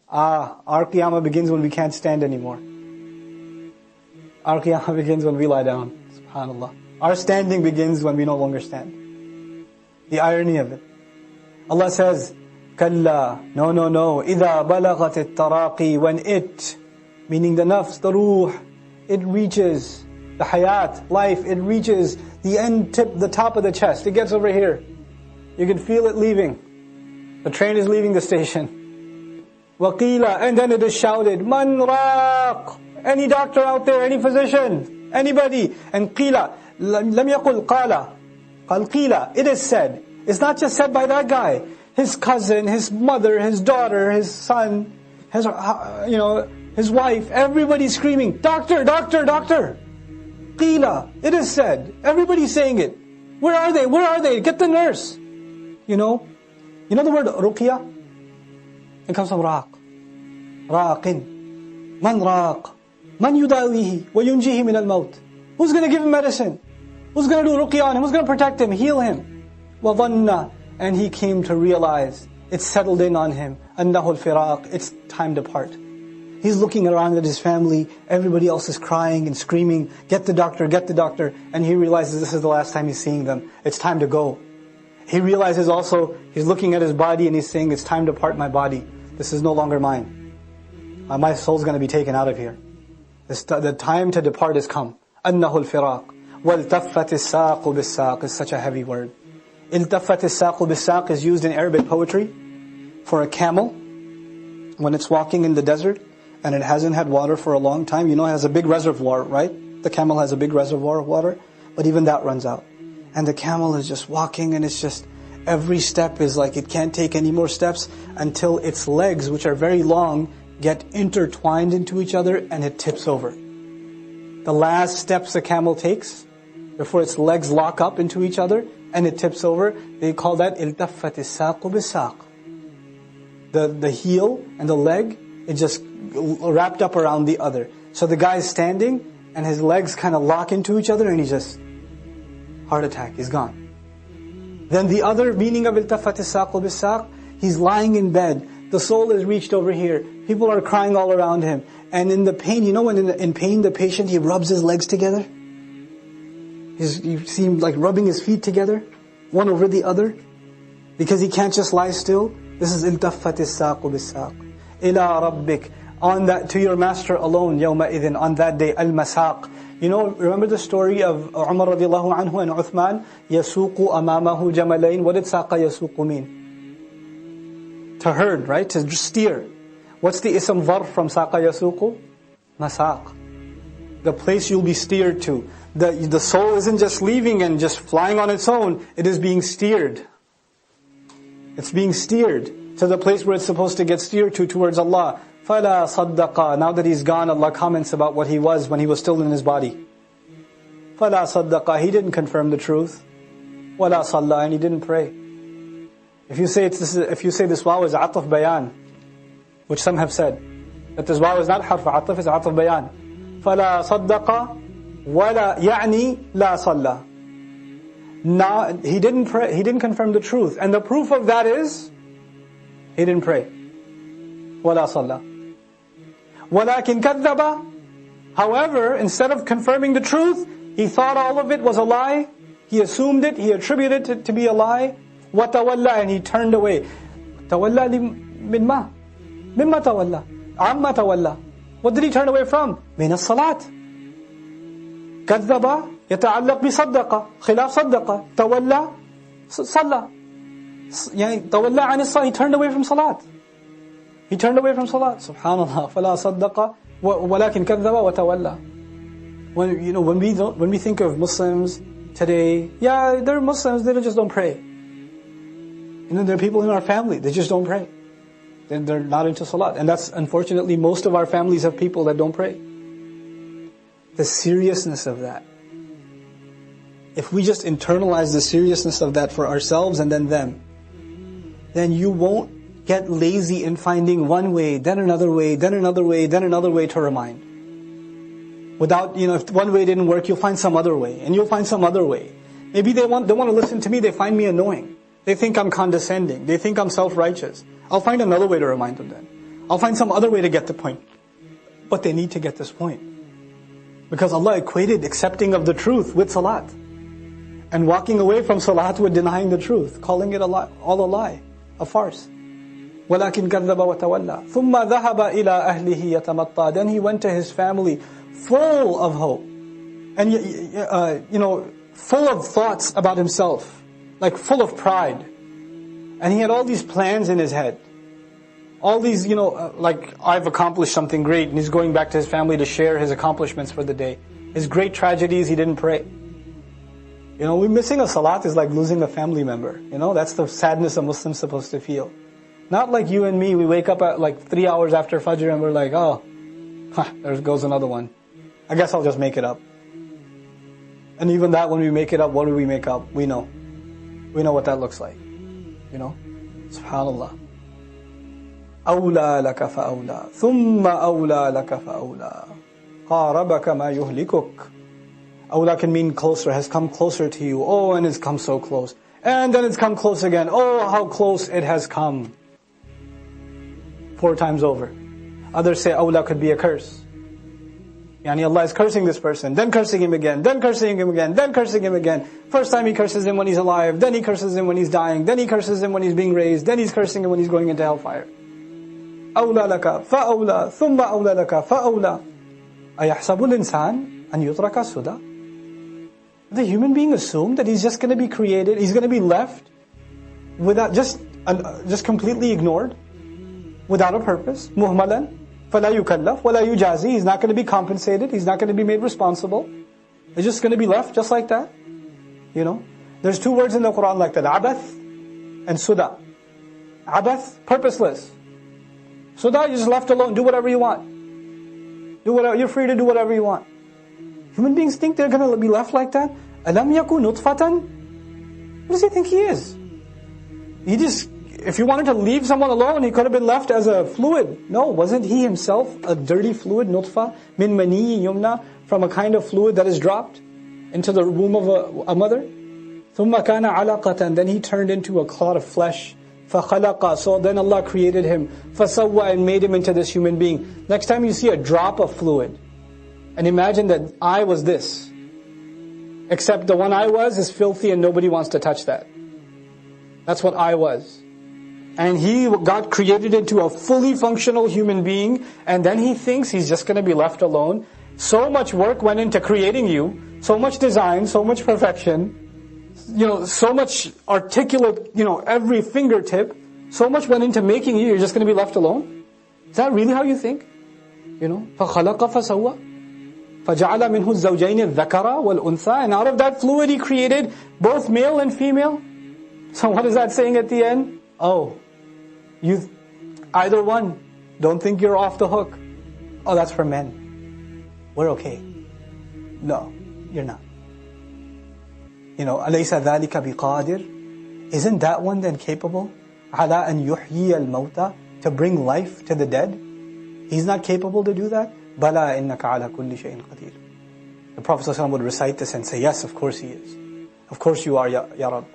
Our qiyamah begins when we can't stand anymore. Our qiyamah begins when we lie down. SubhanAllah. Our standing begins when we no longer stand. The irony of it. Allah says, Kalla, no. إِذَا بَلَغَتِ التَّرَاقِي, when it, meaning the nafs, the ruh, it reaches the hayat, life, it reaches the end tip, the top of the chest. It gets over here. You can feel it leaving. The train is leaving the station. وَقِيلَ, and then it is shouted, مَنْ رَاقٍ, any doctor out there, any physician, anybody. And qila, لم يقل قال, قال قيل, it is said. It's not just said by that guy. His cousin, his mother, his daughter, his son, his wife, everybody's screaming, doctor, doctor, doctor. Qila, it is said. Everybody's saying it. Where are they? Where are they? Get the nurse. You know the word ruqya? It comes from raq. Raqin. Man raq. Man yudawihi wa yunjihi min al-maut. Who's going to give him medicine? Who's going to do ruqya on him? Who's going to protect him, heal him? وَظَنَّ, and he came to realize, it settled in on him, أَنَّهُ الْفِرَاقِ, it's time to part. He's looking around at his family, everybody else is crying and screaming, get the doctor, and he realizes this is the last time he's seeing them, it's time to go. He realizes also, he's looking at his body and he's saying, it's time to part my body, this is no longer mine. My soul's going to be taken out of here. The time to depart has come. أَنَّهُ الْفِرَاقِ وَالْتَفَّتِ السَّاقُ بِالسَّاقِ is such a heavy word. التفت الساق بالساق is used in Arabic poetry for a camel when it's walking in the desert and it hasn't had water for a long time. It has a big reservoir, right? The camel has a big reservoir of water, but even that runs out. And the camel is just walking and it's just, every step is like it can't take any more steps until its legs, which are very long, get intertwined into each other and it tips over. The last steps the camel takes before its legs lock up into each other and it tips over, they call that iltaffat as-saq bis-saq. The heel and the leg, it just wrapped up around the other. So the guy's standing and his legs kind of lock into each other and he just, heart attack, he's gone. Then the other meaning of iltaffat as-saq bis-saq, he's lying in bed, the soul is reached over here, people are crying all around him, and in the pain, when in pain the patient, he rubs his legs together? You see him like rubbing his feet together, one over the other, because he can't just lie still. This is iltaffat as-saq bis-saq. Ila rabbik, on that, to your master alone, yawma idhin, on that day, al-masaq. Remember the story of Umar radiallahu anhu and Uthman? Yasuqu amamahu jamalain. What did saqa yasuqu mean? To herd, right? To steer. What's the ism dharf from saqa yasuqu? Masaq. The place you'll be steered to. The soul isn't just leaving and just flying on its own. It is being steered. It's being steered to the place where it's supposed to get steered towards Allah. فَلَا صَدَّقَ. Now that he's gone, Allah comments about what he was when he was still in his body. فَلَا صَدَّقَ. He didn't confirm the truth. وَلَا صَلَّى. And he didn't pray. If you say this waw is ataf bayan, which some have said, that this waw is not harf ataf, it's ataf bayan. فَلَا صَدَّقَ وَلَا يَعْنِي لَا صَلَّى. Now, he didn't pray, he didn't confirm the truth. And the proof of that is, he didn't pray. وَلَا صَلَّى. وَلَكِنْ كَذَّبَ. However, instead of confirming the truth, he thought all of it was a lie. He assumed it, he attributed it to be a lie. وَتَوَلَّى. And he turned away. تَوَلَّى مِنْ مَا؟ مِمَّا تَوَلَّى؟ عَمَّا تَوَلَّى. What did he turn away from? مِنَ الصَّلَاةِ. كذب يتعلق بصدق خلاف صدق تولى صلى تولى عن الصلاة. He turned away from salat. He turned away from salat. Subhanallah. فلا صدق ولكن كذب وتولى. When we think of Muslims today, yeah, they're Muslims, they just don't pray. There are people in our family, they just don't pray. They're not into salat. And that's, unfortunately, most of our families have people that don't pray. The seriousness of that. If we just internalize the seriousness of that for ourselves and then them, then you won't get lazy in finding one way, then another way, then another way, then another way to remind. Without, if one way didn't work, you'll find some other way, and you'll find some other way. Maybe they want to listen to me, they find me annoying. They think I'm condescending. They think I'm self-righteous. I'll find another way to remind them then. I'll find some other way to get the point. But they need to get this point. Because Allah equated accepting of the truth with salat. And walking away from salat with denying the truth, calling it all a lie, a farce. وَلَكِنْ كَذَّبَ وَتَوَلَّى ثُمَّ ذَهَبَ إِلَىٰ أَهْلِهِ يَتَمَطَّى. Then he went to his family full of hope. And full of thoughts about himself. Like full of pride. And he had all these plans in his head. All these, like, I've accomplished something great, and he's going back to his family to share his accomplishments for the day. His great tragedies, he didn't pray. We're missing a salat is like losing a family member. That's the sadness a Muslim's supposed to feel. Not like you and me, we wake up at like 3 hours after Fajr and we're like, there goes another one. I guess I'll just make it up. And even that, when we make it up, what do we make up? We know. We know what that looks like. SubhanAllah. أولى لك فأولى ثم أولى لك فأولى قاربك ما يهلكك. Awla can mean closer, has come closer to you. Oh, and it's come so close. And then it's come close again. Oh, how close it has come. 4 times over. Others say awla could be a curse. Allah is cursing this person, then cursing him again, then cursing him again, then cursing him again. First time he curses him when he's alive, then he curses him when he's dying, then he curses him when he's being raised, then he's cursing him when he's going into hellfire. أولى لك فأولى ثم أولى لك فأولى أيحسب الإنسان أن يترك سدى. The human being assumed that he's just going to be created, he's going to be left without, just completely ignored, without a purpose, muhmalan, فَلَا يُكَلَّفْ وَلَا يُجَازِي. He's not going to be compensated, he's not going to be made responsible. He's just going to be left just like that. There's 2 words in the Quran like that, abath and suda. Abath, purposeless. Suda, you're just left alone, do whatever you want. You're free to do whatever you want. Human beings think they're going to be left like that. أَلَمْ يَكُنْ نُطْفَةً. What does he think he is? If you wanted to leave someone alone, he could have been left as a fluid. No, wasn't he himself a dirty fluid, nutfa, min mani yumna, from a kind of fluid that is dropped into the womb of a mother? ثُمَّ كَانَ عَلَقَةً. Then he turned into a clot of flesh. فَخَلَقَ. So then Allah created him. فَسَوَّى. And made him into this human being. Next time you see a drop of fluid, and imagine that I was this. Except the one I was is filthy and nobody wants to touch that. That's what I was. And he got created into a fully functional human being, and then he thinks he's just going to be left alone. So much work went into creating you, so much design, so much perfection, so much articulate, every fingertip, so much went into making you, you're just going to be left alone? Is that really how you think? فَخَلَقَ فَسَوَّى فَجَعَلَ مِنْهُ الزَّوْجَيْنِ الذَّكَرَ وَالْأُنْثَى. And out of that fluid he created both male and female. So what is that saying at the end? You either one, don't think you're off the hook. That's for men. We're okay. No, you're not. أَلَيْسَ ذَلِكَ بِقَادِرٍ. Isn't that one then capable? عَلَىٰ أَنْ يُحْيِيَ الْمَوْتَى. To bring life to the dead? He's not capable to do that? بَلَا إِنَّكَ عَلَىٰ كُلِّ شَيْءٍ قَدِيرٍ. The Prophet ﷺ would recite this and say, yes, of course he is. Of course you are, Ya Rabb.